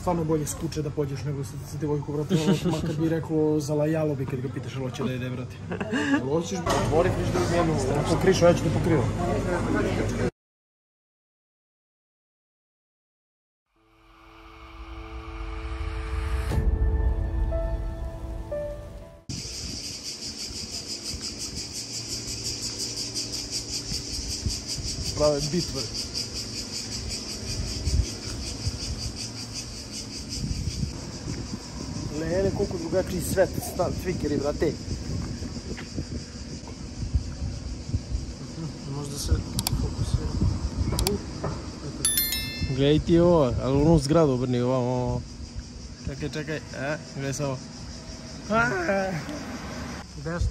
Stvarno bolje skuče da pođeš nego sa devojkom, vrati, makar bi rekao zalajalo bi kad ga pitaš ali hoće da jede, vrati. Hoćeš bi otvori frižider u njenu, pokriš, ja ću te pokrivam. Prave bitve. Lele, koliko drugačiji svet, cvikeri, brate. Možda se fokusira. Gledaj ti ovo, ali u onu zgradu obrni ovamo. Čekaj, čekaj, gledaj se ovo. Desno.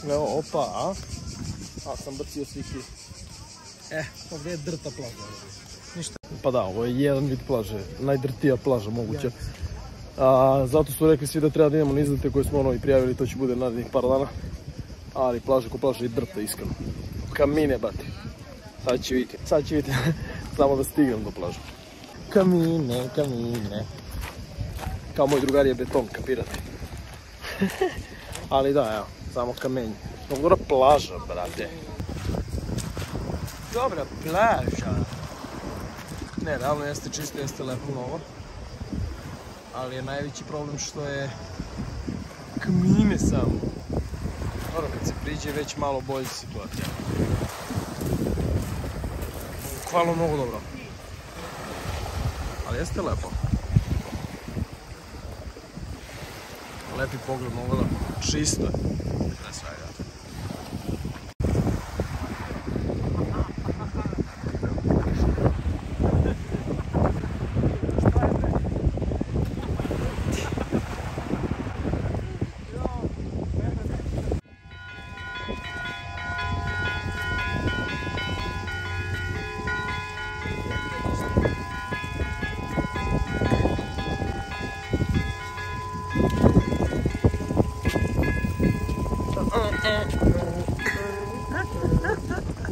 Evo, opa, a? A, sam bacio sviki. Ovdje je drta plaža. Ništa. Pa da, ovo je jedan vid plaže, najdrtija plaža moguća. Zato su rekli svi da treba da imamo nizlete koje smo i prijavili, to će bude narednih par dana. Ali plaža ko plaža je drta, iskreno. Kamine, bati. Sad će vidjeti, samo da stignem do plaža. Kamine, kamine. Kao moj drugar je beton, kapirate. Ali da, evo, samo kamenje. Dobra plaža, brate. Dobra plaža. Ne, realno jeste čisto, jeste lepo novo. Ali je najveći problem što je kamine samo. Dobro, kad se priđe već malo bolja situacija. Hvala mnogo dobro. Ali jeste lepo. Lepi pogled, mnogo da čisto. Pre svega.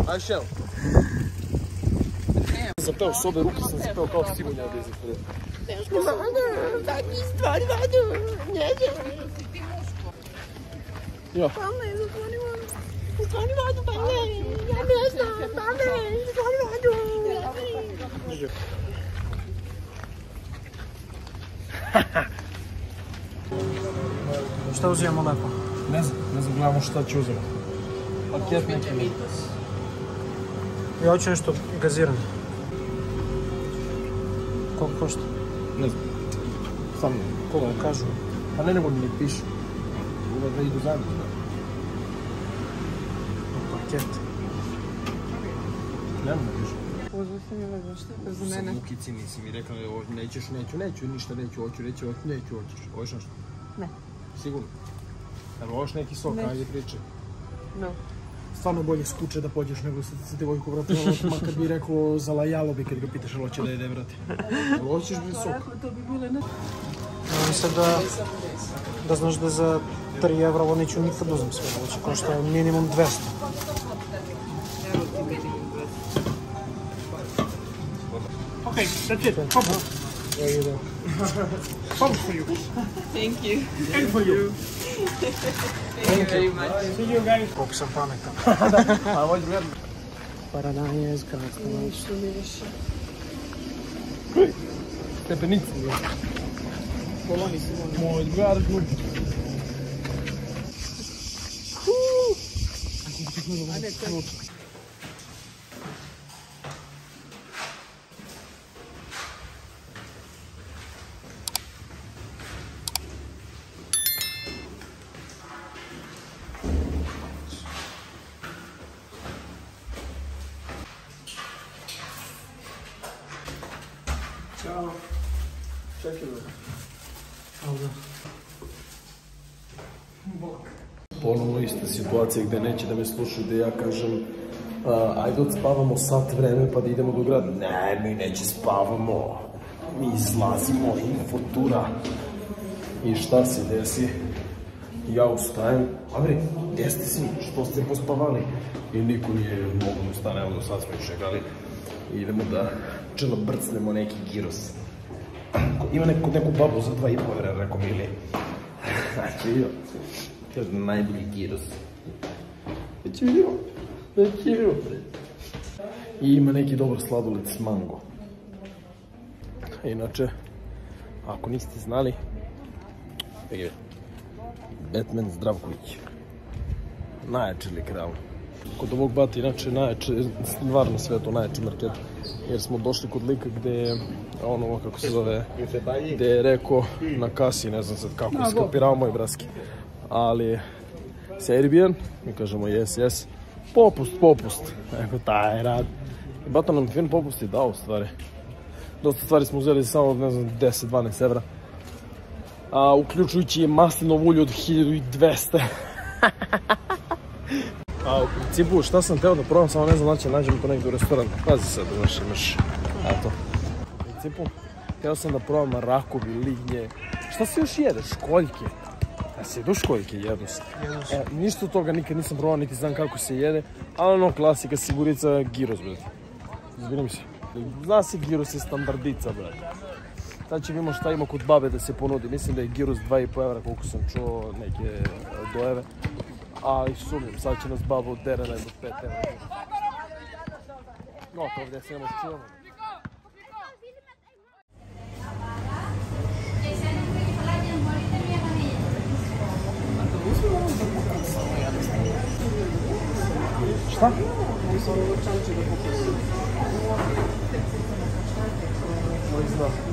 Ajde šel. Sam peo s obe ruke, sam se peo kao Simonja od Ezefre. Takvi stvari vadu, neđe. Ja. Mame, stvari vadu, pa ne, ja ne znam, mame, stvari vadu. Šta uzimamo lepo? Ne znam, gledamo šta ću uzeti. Paket neki. Ja hoću nešto gazirano. Koliko košta? Ne znam. Sam koga kažu. Pa ne nego mi ne piše. Uvijek da idu zajedno. Paket. Ne mi ne piše. Pozvao sam je vezno šta za mene. U kici nisi mi rekla nećeš, neću, ništa neću, hoću reći, neću, hoćeš. Hoćeš nešto? Ne. Sigurno? Evo, hoćeš neki sok, ajde priče. No. Stvarno bolje skuče da pođeš nego sa devojkom, vrati, makar bi rekao zalajalo bi kad ga pitaš ali hoće da jede, vrati. Ali hoćeš bi sok? To bi bile ne. Mislim da znaš da za 3 evra ovo neću nikad uzem sve, ovo će košta minimum 200. Okay, that's it. Pump. There you go. Pump for you. Thank you. And for you. Thank you very much. See you guys. Koliko sam pametan. A ovo je drugar. Paradajz, kako. Što mi više. Stepenice. Poloni su oni. Moj drugar glup. Ajde, to. Ćao. Čekaj. Ponovno ista situacija gdje neće da me slušaju, gdje ja kažem ajde odspavamo sat vreme pa da idemo do grada. Ne, mi neće spavamo, mi izlazimo, infotura. I šta se desi? Ja ustajem, Amri, gdje ste si, što ste pospavali? I niko nije mogu da ustane, evo do sad smo išegali. I idemo da čelo brcnemo neki gyros. Ima neku babu za 2,5 evra, rekao Mili. Znači vidio, kaže najbolji gyros. Već vidio. I ima neki dobar sladoled s mango. Inače, ako niste znali, Batman Zdravković. Najjači lik, realno. Kod ovog bata, inače, najjači, stvarno sve to najjači market. Jer smo došli kod lika gde je, ono, kako se zove, gde je rekao na kasi, ne znam sad kako, iskopirao moj braski. Ali, Serbian, mi kažemo yes, popust. Eko, taj rad. I bata nam fin popust je dao, u stvari. Dosta stvari smo uzeli samo, ne znam, 10-12 evra. Uključujući maslinovo ulje od 1200. A u principu šta sam teo da probam, samo ne znam da će nađem to negdje u restoran. Pazi sad, znaš, imaš, eto. U principu, teo sam da probam rakovi, lignje. Šta se još jede? Školjke. Ja se jedu školjke, jedno se. Ništa od toga nikad nisam probao, niti znam kako se jede. Ali ono, klasika, sigurica, gyros, brate. Izvinim se. Zna se, gyros je standardica, brate. Sad će vidimo šta ima kod babe da se ponudi. Mislim da je gyros 2,5 evra, koliko sam čuo, neke dojeve. Ali sumnjam, sad će nas baba odere na 5 evra. No, to ovdje se ne može čuvamo. Šta?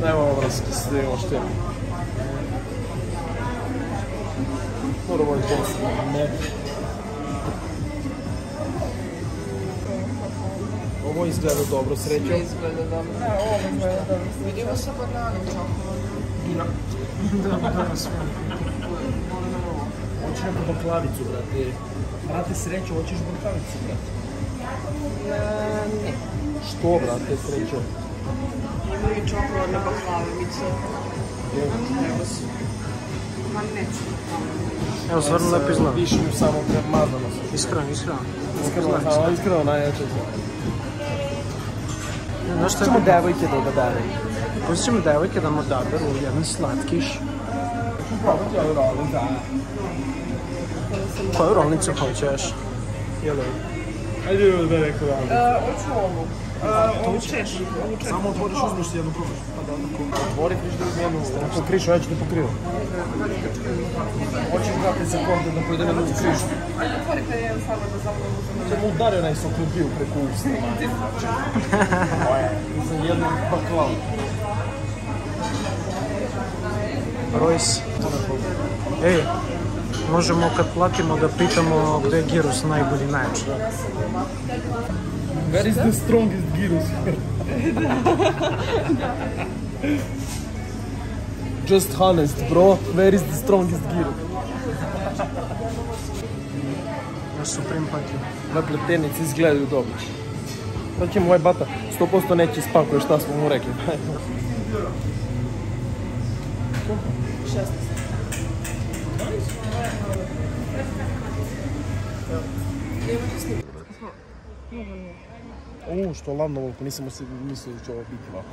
Nema obrazke se da imamo što je. Moramo je posti, ne. Ovo izgleda dobro, srećo. Izgleda dobro. Ovo izgleda dobro. Vidimo sa bananom čokolom. Da, sve. Hoćeš neku baklavicu, brate. Brate, srećo, hoćeš baklavicu, brate? Ne. Što, brate, srećo? Imaju čokoladne baklavice. Evo su. Ma neću. Evo, stvarno lepo izgleda. Višnju samo premazano. Iskreno najjače. Pustit ćemo devojke da odaberu. Pustit ćemo devojke da mu odaberu jedan slatkiš. Koju rolnicu hoćeš? Jel' Ajde da je neko da. Hoću ovu. Ovu češ. Samo otvoriš, uzmeš si jednu probaš. Otvori, kriš drugu jednu. Ako krišu, ja ću te pokrivo. Hoćeš brate sekunde da pojedem jednu krišu. Ajde, otvori kada jedan sada da zapravo uzmem. Če mu udario onaj soklupiju preko usta. Za jednu baklavu. Rojs. Ej, možemo kad platimo da pitamo gde je gyros najbolji najjači. Where is the strongest gyros here? Just honest, bro. Where is the strongest gyros? Na Supreme patio. Na pletenici izgledaju dobro. Sad ćemo ovaj bata 100% neće spakuje šta smo mu rekli. 16. Što ladno ovoliko, nisam mislio da će ovo biti ovako.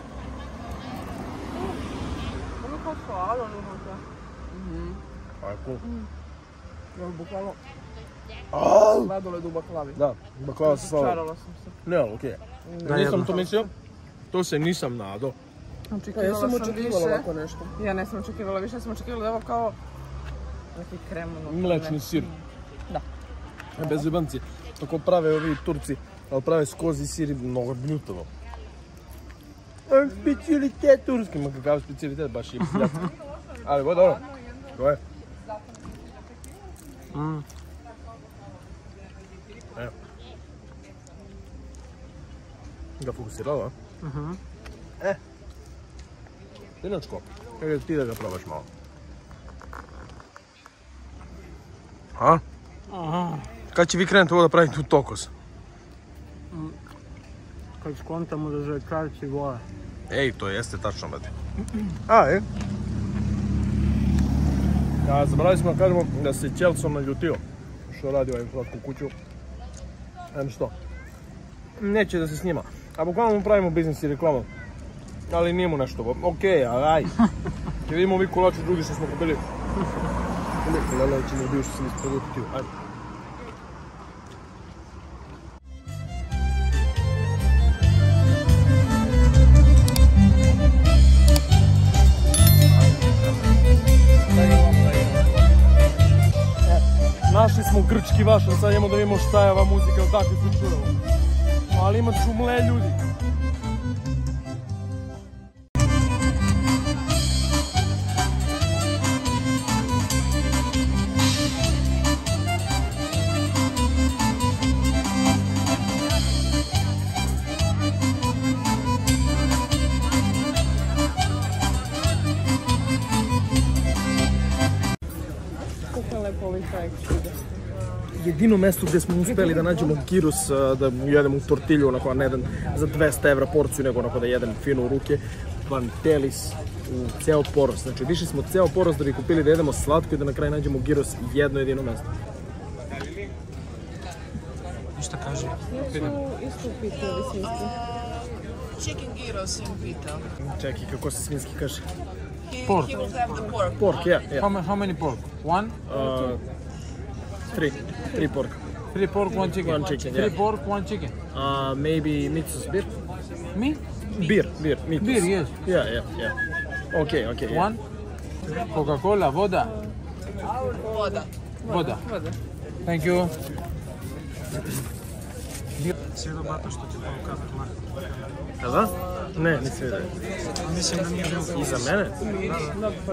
Ovo kao sladano možda. Tako. Ovo bukvalno sladoled u baklavi. Da, baklava sa sladoled. Čarala sam se. Ne, okej. Nisam to mislio, to se nisam nadao. Ja sam očekivala ovako nešto. Ja nisam očekivala više, ja sam očekivala da je ovo kao neki krem. Mlečni sir. Da. Bez jebanci. Tako prave ovi Turci, ali prave s kozi sir mnogo bljutavo. Specialitet turski, ma kakav specialitet, baš je pljata. Ali ovo je dobro. Ovo je. Evo. Ga fokusirala, a? Inačko, kako ti da ga probaš malo? A? Aha. Kad će vi krenuti ovo da pravite u tokos? Kad skontamo da željkarci vole. Ej, to jeste tačno, brate. A, Ja, zaboravili smo da kažemo da se Čelson naljutio što radi ovaj slatku kuću. Što? Neće da se snima. A bukvalno mu pravimo biznis i reklamu. Ali nije mu nešto. Okej, ali aj. Kad vidimo ovi kolači drugi što smo kupili. Lele ćemo bio što sam isprodutio. Ajde. Našli smo grčki vašar, sad idemo da vidimo šta je ova muzika, odakle se čuje. Ali ima čumle ljudi. Jedino mesto gdje smo uspeli da nađemo gyros, da jedemo u tortilju, onako, a ne za 200 evra porciju, nego onako da jedem fino u ruke. Vantelis u ceo poros. Znači, više smo ceo poros da bi kupili da jedemo slatko i da na kraju nađemo gyros jedno jedino mesto. Ništa kaže. Isto pitali svinski. Chicken gyros sam pitao. Čekaj, kako se svinski kaže? Pork. He will have the pork. Pork, yeah. How many pork? One? Three pork. 3 pork, 1 chicken. 1 chicken, 3 yeah. pork, 1 chicken. Maybe Mitsus beer? Me? Beer, Mitsus. Beer, yes. Yeah. Okay, yeah. One? Coca-Cola, voda? Voda. Thank you. Sve do bata što ti dao kafe. Da? Ne, nisi vidio. Mislim da nije bilo. Iza mene?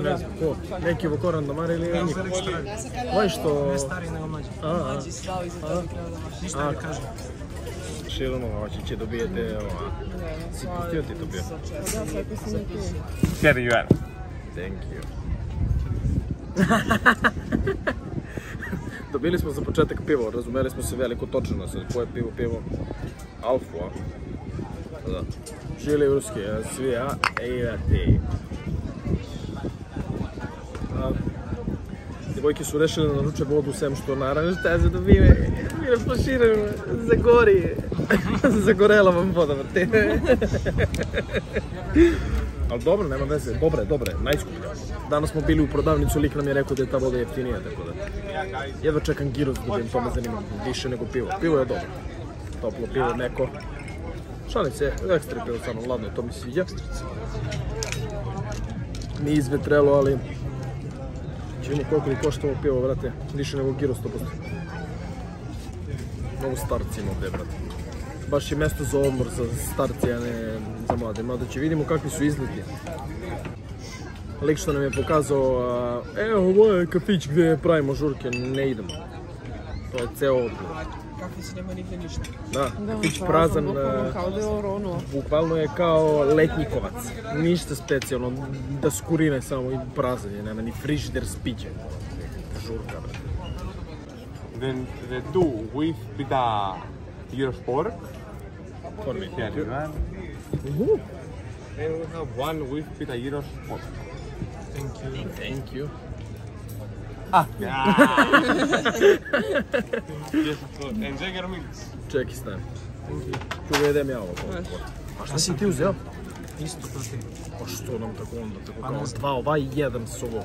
Ne znam, ko? Neki Vukoran domar ili njih? Ovaj što... Ne stari nego mlađi. Ništa ne kaže. Širono, hoće će dobijete, si pustio ti to bio? Da, svaki sam ne pije. Here you are. Thank you. Dobili smo za početak pivo, razumeli smo se veliko točeno, sad koje pivo? Alfu, a? Da. Žili ruski, svi, a? Ejati. Djevojke su rešile da naruče vodu sem što naravno šta za dobije. Mira flaširaju, zagori. Zagorela vam voda, vrte. Ali dobro, nema veze, dobre, najskuplja. Danas smo bili u prodavnicu, lik nam je rekao da je ta voda jeftinija, tako da... Jedva čekam gyros da dobijem, to me zanima više nego pivo. Pivo je dobro. Toplo pivo, meko. Šalice, ekstra pivo, samo ladno, to mi sviđa. Nije izvetrelo, ali... Čujemo koliko li košta ovo pivo, brate. Više nego gyros 100%. Mnogo starci ima ovdje, brate. Baš je mjesto za odmor, za starci, a ne za mlade. Mada će vidimo kakvi su izgledi. Lik što nam je pokazao, evo ovo je kafić gdje pravimo žurke, ne idemo. To je ceo odmor. Kafić nema nigdje ništa. Da, kafić prazan, bukvalno je kao letnjikovac. Ništa specijalno, da skurine samo i prazan je, nema ni frižider s pićem. Žurka, brate. Then the two with pita gyros pork. For me. Here you are. And we have one with pita gyros pork. Thank you. Yeah. Yes, enjoy your meals. Čekaj, stan. Ću jedem ja ovo. A šta si ti uzeo? Isto to ti. Pa što nam tako onda, tako kao dva ova i jedan s ovo.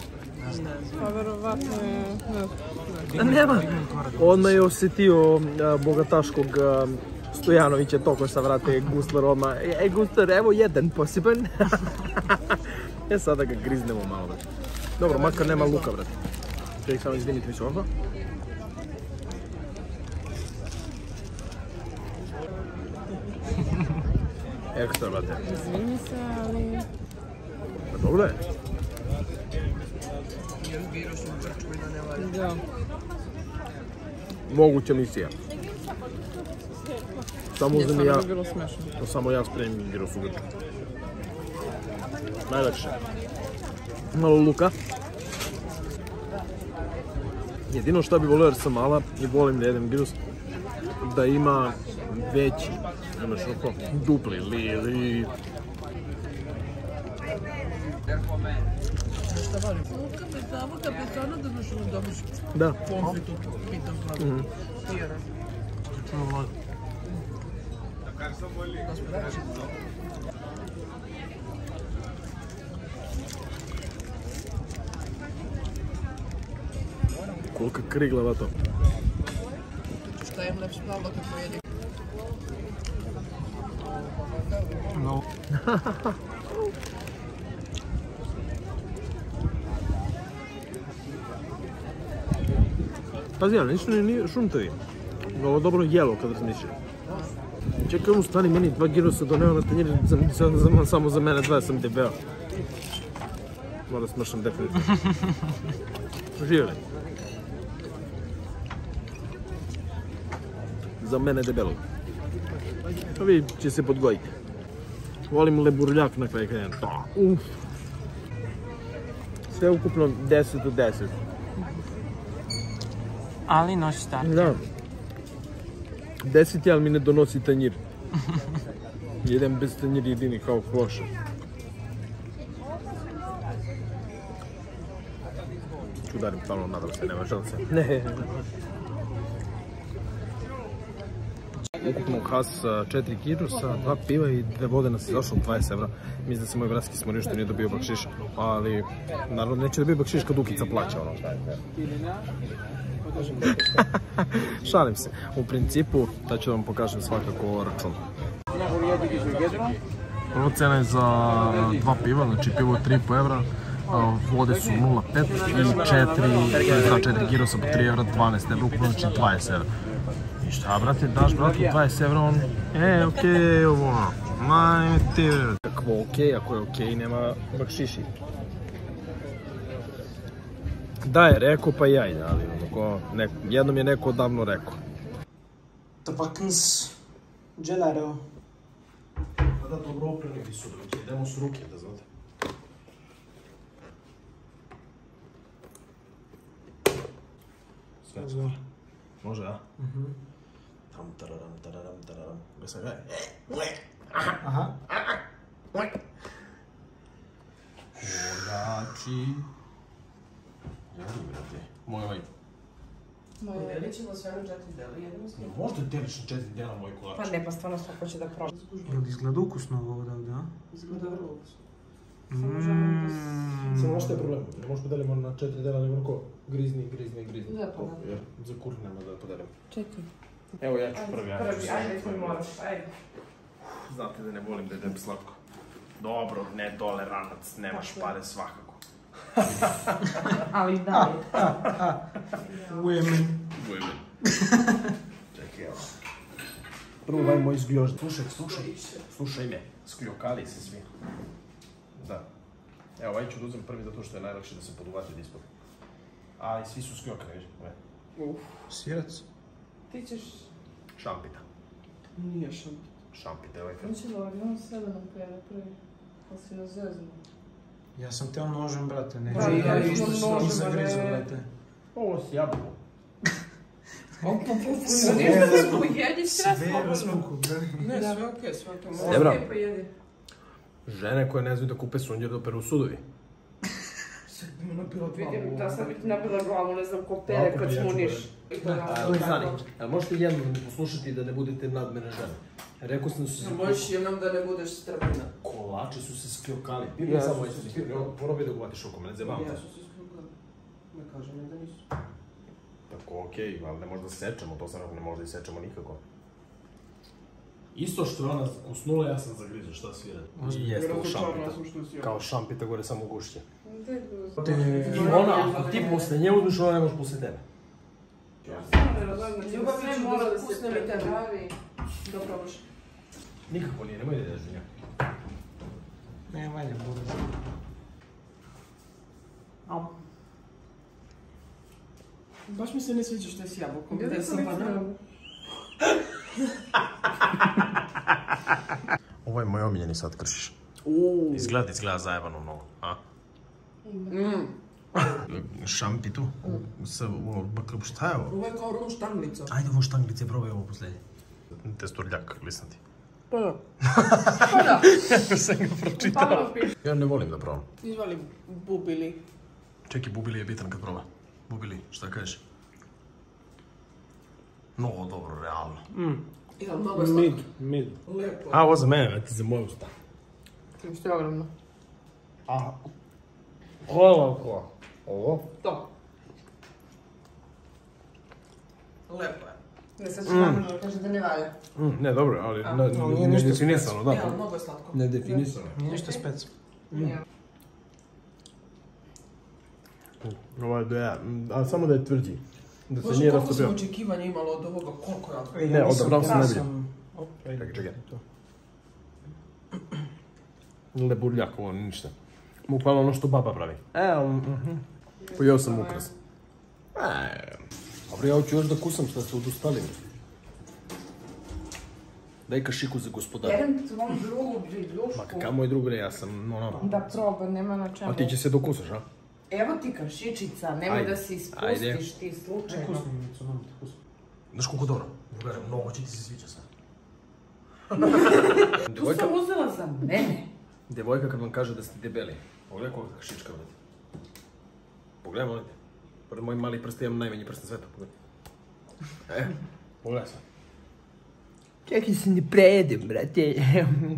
Pa verovatno je... Nema. Odmah je osjetio bogataškog Stojanovića, toko sa vrate Gusler odmah. Ej Gusler, evo jedan poseban. Sada ga griznemo malo. Dobro, makar nema luka, brate. Čekaj, samo izvinite mi se ovdje. Ekstra, brate. Izvini se, ali... Pa dobro je. Da. Moguća misija. Samo uzem ja... bilo smešno. To samo ja spremim gyros u Grčku. Najlakše. Malo luka. Jedino što bi volio jer sam mala i volim da jedem gyros, da ima veći, imaš oko dupli ili... Da. Kolika kriglava to. Šta im lepši malo kako jedi? No. Pazi, ali nisu ni šuntovi. Ovo dobro jelo kad razmišljam. Čekaj, u stvari meni 2 gyrosa doneo na tanjiri, samo za mene 2 sam debeo. Mora smršam definitivno. Živjeli. Za mene debelo. Pa vi će se podgojiti. Volim leburljak na kraju kraja. Sve ukupno 10 od 10. Ali noć starter. Da. 10 je, ali mi ne donosi tanjir. Jedem bez tanjir jedini kao kloša. Čudarim stalno, nadam se, nema žalce. Ne. Ukupno has 4 gyrosa, 2 piva i 2 vode nas je došlo 20 evra. Mislim da se moj bratski smorio što nije dobio bakšiš, ali naravno neće dobio bakšiš kad Ukica plaća ono. Šalim se. U principu, da ću vam pokažem svakako račun. Ova cena je za 2 piva, znači pivo 3,5 evra, vode su 0,5 i 4 gyrosa po 3 evra, 12 evra, ukupno znači 20 evra. I šta, brate, daš bratu 20 evra, on, okej, ovo, majme ti. Kakvo okej, ako je okej, nema bakšiši. Da je rekao, pa ja ide, ali jednom je neko odavno rekao. Tabakns, gelato. Pa da, dobro opremljeni su, idemo s ruke, da znate. Sve zove. Može, a? Tam, tararam, tararam, tararam. Gdje sam gledaj? Aha. Voljači. Moj ovaj. Moje delićemo sve na 4 dela, jedemo s njim. Možda deliš na 4 dela moj kolač. Pa ne, pa stvarno svako će da proba. Jel izgleda ukusno ovo odavde, a? Izgleda vrlo ukusno. Samo što je problem, ne možeš podelimo na 4 dela, nego onako grizni. Da, pa da. Za kurnemo da podelimo. Čekaj. Evo ja ću prvi, Ajde, tvoj moraš, ajde. Znate da ne volim da jedem slatko. Dobro, netoleranac, nemaš pare svakako. Ali da. Women. Čekaj, evo. Prvo ovaj moj zgljož. Slušaj me. Skljokali se svi. Da. Evo, ovaj ću da uzem prvi zato što je najlakše da se poduvati od ispod. Ali svi su skljokani, viš? Sirac. Ti ćeš... Šampita. Nije šampita. Šampita, ovaj film. Neće da imam 7 pojene prvi. Pa si na zeznu. Ja sam teo nožem, brate, neću. Da, ja isto išlo nožem, zagrizu, ne. brate. Ovo si jabuku. Nešto pojedi sve razmuku, brate. Ne, sve okej, sve okej. Dobro. Sve pojedi. Žene koje ne znaju da kupe sunđer da peru sudovi. Vidim da sam ti nabila glavu, ne znam ko pere kad smuniš. Ali možete jednom poslušati da ne budete nadmene žene. Rekao sam da su se... Možeš jednom da ne budeš strpina. Kolači su se skljokali. Pipim samo ovaj se skljokali. Probaj da uvatiš oko mene, zebam te. Ja su se skljokali. Ne kažem mi da nisu. Tako, okej, ali ne možda sečemo, to sam ne možda i sečemo nikako. Isto što je ona usnula, ja sam zagrizao, šta svira? I jeste kao šampita. Kao šampita gore samo gušće. I ona, ako ti posle nje uzmiš, ona ne može posle tebe. Ljubav ne mora da se pravi. Da probaš. Nikako nije, nemoj da ideš do nje. Ne, valja, bude. Baš mi se ne sviđa što je s jabukom. Gdje sam banan? Ovo je moj omiljeni sad kršiš. Izgleda zajebano mnogo, a? Šampitu. Šta je ovo? Ovo je kao rum štanglica. Ajde ovo štanglice, probaj ovo posljednje. Testurljak, lisnati. Pa da. Pa da. Ja sam ga pročitao. Ja ne volim da probam. Izvali bubili. Čekaj, bubili je bitan kad proba. Bubili, šta kažeš? Mnogo dobro, realno. Ja, mnogo je slatko. Mid. Lepo. A, ovo za mene, ti za moje usta. Isto je ogromno. A, ovo? To. Lepo je. Ne sad ću vam da kaže da ne valja. Ne, dobro, ali nije ne definisano, da. Ja, mnogo je slatko. Ne definisano. Nije ništa spec. Ovo je da je, ali samo da je tvrđi. Da se Bože, nije koliko sam rastopio. očekivanja imala od ovoga, koliko ja... Ne, odabrao sam najbolje. Čekaj. Leburljak, ovo ništa. Bukvalno ono što baba pravi. Pojeo sam ukras. Dobro, ja hoću još da kusam šta se odustali. Daj kašiku za gospodara. Jedan tvom drugu ljušku. Ma kakav moj drug, ja sam ono... Da proba, nema na čemu. A ti će se dokusaš, a? Evo ti kašičica, nemoj da se ispustiš ti slučajno. Znaš koliko dobro? Gledaj, mnogo će ti se sviđa sad. Tu sam uzela za mene. Devojka kad vam kaže da ste debeli, pogledaj koliko kašička vrati. Pogledaj, molim te. Pored mojih malih prsta imam najmanji prst na svetu, pogledaj. Pogledaj sad. Čekaj se ne prejedem, brate.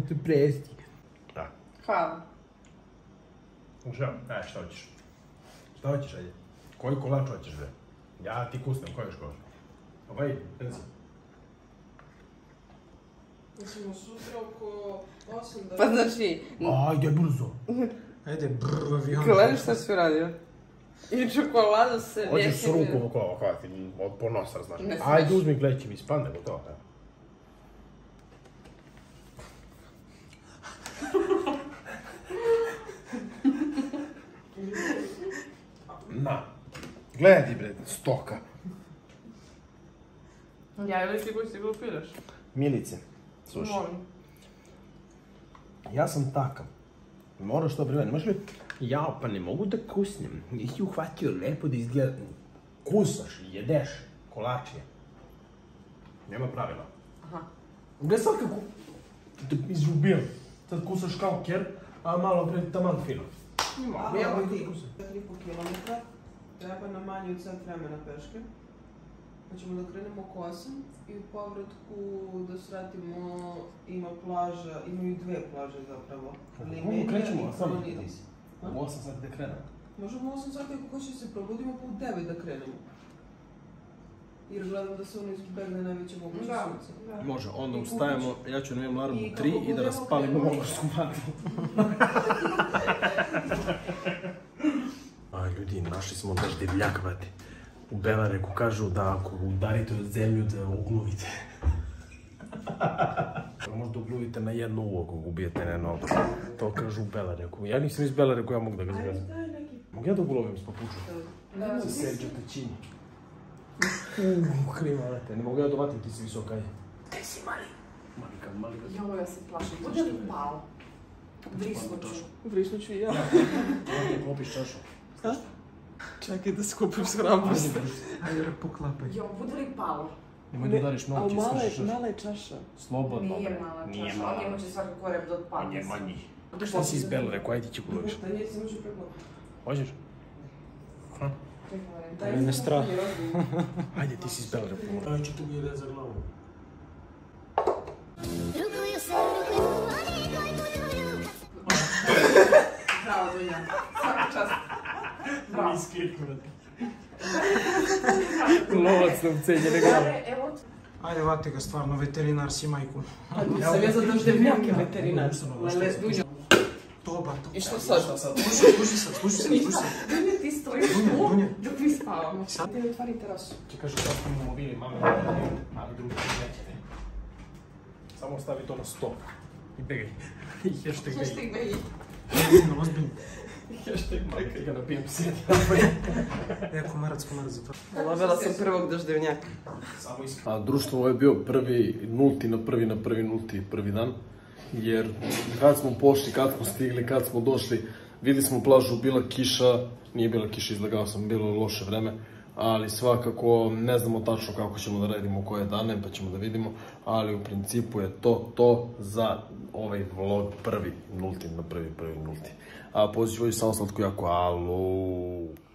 Tu presti. Da. Hvala. Šta? Šta hoćeš? Šta hoćeš, ajde? Koji kolač hoćeš, bre? Ja ti kusnem, koji još kolač? Ovaj, penzi. Mislimo sutra oko 8 da... Pa znači... Ajde, brzo. Ajde, avion. Gledaš šta si uradio? I čokoladu se Hoćeš s ruku ovako, od ponosa, znaš. Ajde, uzmi gleći mi, spadne gotovo. Na, gledaj bre, stoka. Ja ili ti koji si glupiraš? Milice, slušaj. Molim. Ja sam takav. Moraš to privedati. Možeš li... Jao, pa ne mogu da kusnem. Nisi uhvatio lepo da izgleda... Kusaš, jedeš, kolačije. Nema pravila. Aha. Gledaj sad kako... Te izubijam. Sad kusaš kao ker, a malo pre taman fino. Evo ti, 3,5 km, treba na manje od sat vremena peške. Pa ćemo da krenemo oko 8 i u povratku da sratimo, ima plaža, imaju 2 plaže zapravo. Ovo krećemo, a samo u 8 sati da krenemo. Možemo u 8 sati ako hoće se probudimo, pa u 9 da krenemo. Jer gledam da se ono izbegne najveće moguće sunce. Može, onda ustajemo, ja ću navijem alarm u 3 i da raspalimo mogorsku vatru. A ljudi, našli smo baš divljak, brate. U Belareku kažu da ako udarite od zemlju da ugluvite. Možda ugluvite na jedno uvo ako ubijete na nogu. To kažu u Belareku. Ja nisam iz Belareku, ja mogu da ga zgazim. Mogu ja da uglovim s papučom? Sa Serđo Tačini. Krima, vrate, ne mogu ja dovatim, ti si visoka, ajde. Gdje si mali? Mali ga. Jo, ja se plašim. Bude li pao? Vrisnuću. Vrisnuću i ja. Ajde, klopiš čašu. Šta? Čekaj da skupim hrabrost. Ajde, poklapaj. Jo, bude li pao? Nemoj da udariš noći, svršiš čašu. Mala je čaša. Slobodno. Nije mala čaša, ali njemu će svakako rep da otpadne. Nije manji. Šta si iz Belareku, ajde ti će uloviš. Da nije se može preko. Hoćeš? Ne strah. Ajde, ti si iz Belareku. Aj ću tu gledati za glavu. Bravo, Dunja. Svaka čast. Bravo. Lovac nam cenjene glave. Evo. Ajde, vati ga, stvarno, veterinar si majku. Sam ja za doždevnjake veterinar. Toba. I što sad? Služi se. Dunja, ti stojiš tu dok mi spavamo. Ti ne otvori terasu. Ti kaže sad smo mobili, mame, ali drugi nećete. Samo stavi to na stop. I begaj. I hashtag begaj. Hashtag begaj. Ozbiljno. Hashtag majka. I ga napijem sjeti. Komarac zatvor. Lovela sam prvog doždevnjaka. A društvo, ovo je bio prvi nulti dan. Jer kad smo pošli, kad smo stigli, kad smo došli, Vidjeli smo plažu, bila kiša, nije bila kiša, izlagao sam, bilo loše vreme, ali svakako ne znamo tačno kako ćemo da radimo koje dane, pa ćemo da vidimo, ali u principu je to za ovaj vlog prvi, nulti, na prvi nulti. A poziv je samo slatko jako, alo.